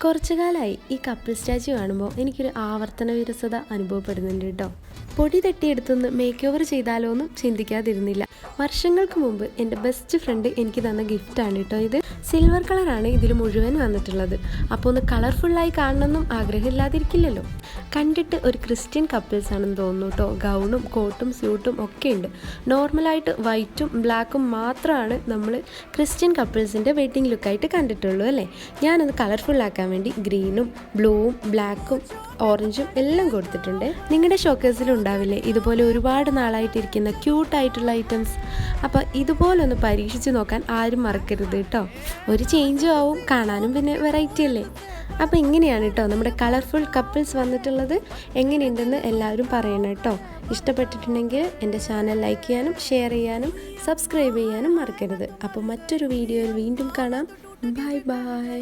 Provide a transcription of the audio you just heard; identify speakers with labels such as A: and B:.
A: കുറച്ചു കാലമായി ഈ കപ്പിൾ സ്റ്റാച്ചു കാണുമ്പോൾ എനിക്കൊരു ആവർത്തന വിരസത അനുഭവപ്പെടുന്നുണ്ട് കേട്ടോ. പൊടി തട്ടിയെടുത്തൊന്ന് മേക്ക് ഓവർ ചെയ്താലോ എന്നും ചിന്തിക്കാതിരുന്നില്ല. വർഷങ്ങൾക്ക് മുമ്പ് എൻ്റെ ബെസ്റ്റ് ഫ്രണ്ട് എനിക്ക് തന്ന ഗിഫ്റ്റാണ് കേട്ടോ ഇത്. സിൽവർ കളറാണ് ഇതിൽ മുഴുവൻ വന്നിട്ടുള്ളത്. അപ്പോൾ ഒന്ന് കളർഫുള്ളായി കാണണമെന്നും ആഗ്രഹമില്ലാതിരിക്കില്ലല്ലോ. കണ്ടിട്ട് ഒരു ക്രിസ്ത്യൻ കപ്പിൾസ് ആണെന്ന് തോന്നുന്നു കേട്ടോ. ഗൗണും കോട്ടും സ്യൂട്ടും ഒക്കെ ഉണ്ട്. നോർമലായിട്ട് വൈറ്റും ബ്ലാക്കും മാത്രമാണ് നമ്മൾ ക്രിസ്ത്യൻ കപ്പിൾസിൻ്റെ വെഡ്ഡിങ് ലുക്കായിട്ട് കണ്ടിട്ടുള്ളൂ അല്ലേ. ഞാനത് കളർഫുള്ളാക്കാൻ വേണ്ടി ഗ്രീനും ബ്ലൂവും ബ്ലാക്കും ഓറഞ്ചും എല്ലാം കൊടുത്തിട്ടുണ്ട്. നിങ്ങളുടെ ഷോക്കേഴ്സിൽ ഉണ്ടാവില്ലേ ഇതുപോലെ ഒരുപാട് നാളായിട്ടിരിക്കുന്ന ക്യൂട്ടായിട്ടുള്ള ഐറ്റംസ്? അപ്പോൾ ഇതുപോലൊന്ന് പരീക്ഷിച്ച് നോക്കാൻ ആരും മറക്കരുത് കേട്ടോ. ഒരു ചേഞ്ചും ആവും, കാണാനും പിന്നെ വെറൈറ്റി അല്ലേ. അപ്പോൾ ഇങ്ങനെയാണ് കേട്ടോ നമ്മുടെ കളർഫുൾ കപ്പിൾസ് വന്നിട്ടുള്ളത്. എങ്ങനെയുണ്ടെന്ന് എല്ലാവരും പറയണം കേട്ടോ. ഇഷ്ടപ്പെട്ടിട്ടുണ്ടെങ്കിൽ എൻ്റെ ചാനൽ ലൈക്ക് ചെയ്യാനും ഷെയർ ചെയ്യാനും സബ്സ്ക്രൈബ് ചെയ്യാനും മറക്കരുത്. അപ്പോൾ മറ്റൊരു വീഡിയോയിൽ വീണ്ടും കാണാം. Bye bye.